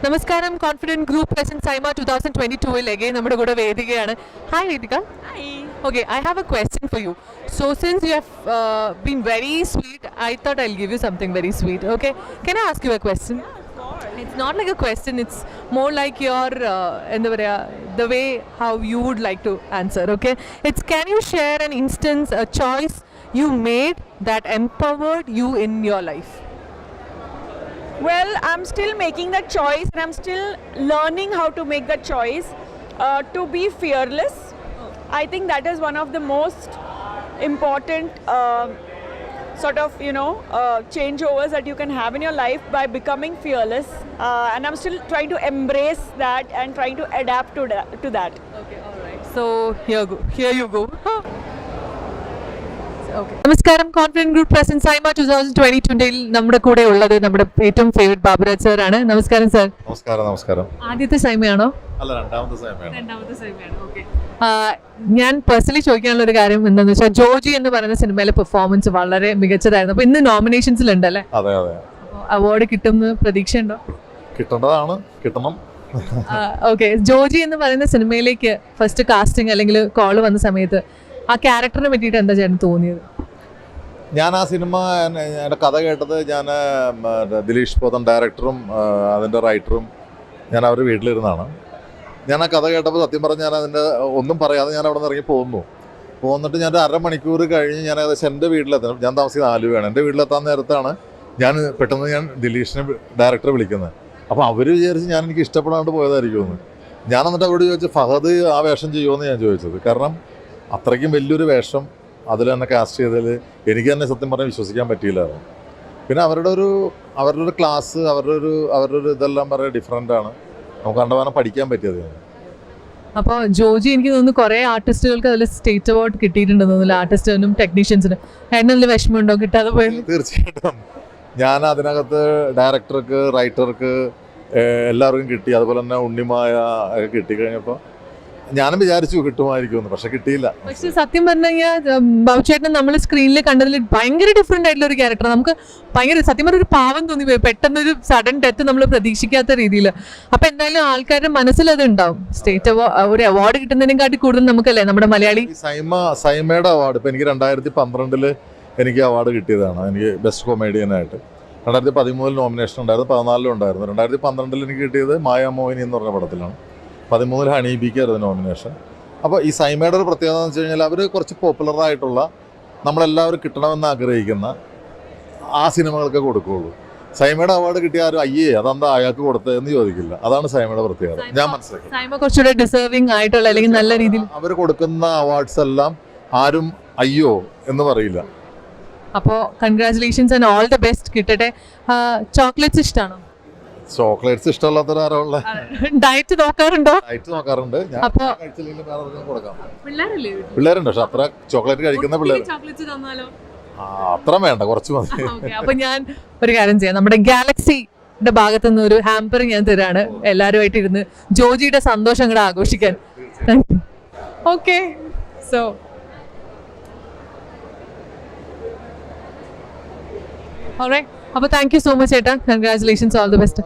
Namaskaram, Confident Group present SIMA 2022 again. നമ്മുടെ കൂടെ വേദികയാണ്. Hi Vedika. Hi. Okay, I have a question for you. So since you have been very sweet, I thought I'll give you something very sweet. Okay, can I ask you a question? Yeah, of course. It's not like a question. It's more like your the way how you would like to answer. Okay, it's can you share an instance, a choice you made that empowered you in your life? Well, I'm still making that choice and I'm still learning how to make that choice to be fearless. I think that is one of the most important sort of, changeovers that you can have in your life by becoming fearless. And I'm still trying to embrace that and trying to adapt to that. Okay, all right. So here you go. Okay. നമസ്കാരം, confident group present Saima 2022 നമ്മുടെ കൂടെ ഉള്ളത് നമ്മുടെ ഏറ്റവും favourite Baburaj sir ആണ്. നമസ്കാരം sir. നമസ്കാരം. ആദ്യത്തെ സൈമയാണോ? അല്ല, രണ്ടാമത്തെ സൈമയാണ്. ഓക്കെ. ഞാൻ പേഴ്സണലി ചോദിക്കാനുള്ള ഒരു കാര്യം എന്താണെന്ന് വെച്ചാൽ ജോജി എന്ന് പറയുന്ന സിനിമയിലെ പെർഫോമൻസ് വളരെ മികച്ചതായിരുന്നു. അപ്പൊ ഇന്ന് നോമിനേഷൻസിലുണ്ട് അല്ലേ? അതെ. അവാർഡ് കിട്ടുമെന്ന് പ്രതീക്ഷയുണ്ടോ? കിട്ടണം. ഓക്കെ. ജോജി എന്ന് പറയുന്ന സിനിമയിലേക്ക് ഫസ്റ്റ് കാസ്റ്റിംഗ് അല്ലെങ്കിൽ കോള് വന്ന സമയത്ത് ആ ക്യാരക്ടറിനെ പറ്റിയിട്ട് എന്താ ചേട്ടൻ തോന്നിയത്? ഞാൻ ആ സിനിമ എൻ്റെ കഥ കേട്ടത് ഞാൻ ദിലീഷ് പോതൻ ഡയറക്ടറും അതിൻ്റെ റൈറ്ററും ഞാൻ അവർ വീട്ടിലിരുന്നാണ്. ഞാൻ ആ കഥ കേട്ടപ്പോൾ സത്യം പറഞ്ഞാൽ ഞാൻ അതിൻ്റെ ഒന്നും പറയാതെ ഞാൻ അവിടെ നിന്ന് ഇറങ്ങി പോന്നിട്ട് ഞാൻ ഒരു അരമണിക്കൂർ കഴിഞ്ഞ് ഞാൻ ഏകദേശം എൻ്റെ വീട്ടിലെത്തണം. ഞാൻ താമസിക്കുന്ന ആലുവയാണ്. എൻ്റെ വീട്ടിലെത്താൻ നേരത്താണ് പെട്ടെന്ന് ഞാൻ ദിലീഷിനെ ഡയറക്ടറെ വിളിക്കുന്നത്. അപ്പോൾ അവർ വിചാരിച്ച് എനിക്ക് ഇഷ്ടപ്പെടാണ്ട് പോയതായിരിക്കുമെന്ന്. ഞാൻ എന്നിട്ട് അവരോട് ചോദിച്ചു, ഫഹദ് ആ വേഷം ചെയ്യുമെന്ന് ഞാൻ ചോദിച്ചത്. കാരണം അത്രയ്ക്കും വലിയൊരു വേഷം അതിൽ തന്നെ കാസ്റ്റ് ചെയ്തതിൽ എനിക്ക് തന്നെ സത്യം പറഞ്ഞാൽ വിശ്വസിക്കാൻ പറ്റിയില്ലായിരുന്നു. പിന്നെ അവരുടെ ഒരു ക്ലാസ് അവരുടെ ഒരു ഇതെല്ലാം വളരെ ഡിഫറെൻ്റാണ്. നമുക്ക് കണ്ടവാനം പഠിക്കാൻ പറ്റിയത്. അപ്പോൾ ജോജി എനിക്ക് തോന്നുന്നു കുറേ ആർട്ടിസ്റ്റുകൾക്ക് അതിൽ സ്റ്റേറ്റ് അവാർഡ് കിട്ടിയിട്ടുണ്ടെന്ന് തോന്നുന്നു, ആർട്ടിസ്റ്റിനും ടെക്നീഷ്യൻസിനും. അതിനുള്ള വിഷമമുണ്ടോ കിട്ടാതെ പോയത്? തീർച്ചയായിട്ടും. ഞാൻ അതിനകത്ത് ഡയറക്ടർക്ക്, റൈറ്റർക്ക് എല്ലാവർക്കും കിട്ടി. അതുപോലെ തന്നെ ഉണ്ണിമായ ഒക്കെ കിട്ടിക്കഴിഞ്ഞപ്പോൾ ഞാനും വിചാരിച്ചു കിട്ടുമായിരിക്കുമെന്ന്, പക്ഷെ കിട്ടിയില്ല. പക്ഷെ സത്യം പറഞ്ഞു കഴിഞ്ഞാൽ ബാബുചേട്ടൻ നമ്മൾ സ്ക്രീനിൽ കണ്ടതിൽ ഭയങ്കര ഡിഫറെൻ്റ് ആയിട്ടുള്ള ഒരു ക്യാരക്ടർ. നമുക്ക് ഭയങ്കര സത്യം പറഞ്ഞ ഒരു പാവം തോന്നിപ്പോയി, പെട്ടെന്നൊരു സഡൻ ഡെത്ത് നമ്മൾ പ്രതീക്ഷിക്കാത്ത രീതിയിൽ. അപ്പം എന്തായാലും ആൾക്കാരുടെ മനസ്സിൽ അത് ഉണ്ടാവും. ഒരു അവാർഡ് കിട്ടുന്നതിനെക്കാട്ടി കൂടുതൽ നമുക്കല്ലേ നമ്മുടെ മലയാളി സൈമയുടെ അവാർഡ് ഇപ്പം എനിക്ക് 2012 എനിക്ക് അവാർഡ് കിട്ടിയതാണ്. എനിക്ക് ബെസ്റ്റ് കൊമേഡിയനായിട്ട് 2013 നോമിനേഷൻ ഉണ്ടായിരുന്നു, 2014 ഉണ്ടായിരുന്നു. 2012 എനിക്ക് കിട്ടിയത് മായാമോഹിനി എന്ന് പറഞ്ഞ പടത്തിലാണ്. 2013 ഹണീബിക്കായിരുന്നു നോമിനേഷൻ. അപ്പോൾ ഈ സൈമയുടെ ഒരു പ്രത്യേകത എന്ന് വെച്ച് കഴിഞ്ഞാൽ അവർ കുറച്ച് പോപ്പുലറായിട്ടുള്ള, നമ്മളെല്ലാവരും കിട്ടണമെന്ന് ആഗ്രഹിക്കുന്ന ആ സിനിമകൾക്ക് കൊടുക്കുകയുള്ളൂ. സൈമയുടെ അവാർഡ് കിട്ടിയ ആരും അതെന്താ അയാൾക്ക് കൊടുത്തത് എന്ന് ചോദിക്കില്ല. അതാണ് സൈമയുടെ പ്രത്യേകത. ഞാൻ മനസ്സിലാക്കി സൈമ കുറച്ചുകൂടെ ഡിസേർവിംഗ് ആയിട്ടുള്ള അല്ലെങ്കിൽ നല്ല രീതിയിൽ അവർ കൊടുക്കുന്ന അവാർഡ്സ് എല്ലാം ആരും അയ്യോ എന്ന് പറയില്ല. അപ്പോൾ congratulations and all the best. കിട്ടട്ടെ. ചോക്ലേറ്റ്സ് ഇഷ്ടമാണോ? ചോക്ലേറ്റ്സ് ഇഷ്ടമല്ലാത്തവരാരുള്ള? ഡയറ്റ് നോക്കാറുണ്ടോ? ഡയറ്റ് നോക്കാറുണ്ട്. ഞാൻ കഴിച്ചില്ലെങ്കിൽ വേറെ കൊടുക്കാം. പിള്ളേരുണ്ട്, പക്ഷെ അത്ര ചോക്ലേറ്റ് കഴിക്കുന്ന പിള്ളേർ അത്ര വേണ്ട, കുറച്ച് മതി. അപ്പൊ ഞാൻ ഒരു കാര്യം ചെയ്യാം, നമ്മുടെ ഗാലക്സിയുടെ ഭാഗത്തു നിന്ന് ഒരു ഹാമ്പർ ഞാൻ തരാണ് എല്ലാവരുമായിട്ട് ഇരുന്ന് ജോജിയുടെ സന്തോഷം കൂടെ ആഘോഷിക്കാൻ. ഓക്കെ. So alright. അപ്പോൾ താങ്ക് യു സോ മച്ച് ചേട്ടാ. Congratulations, all the best.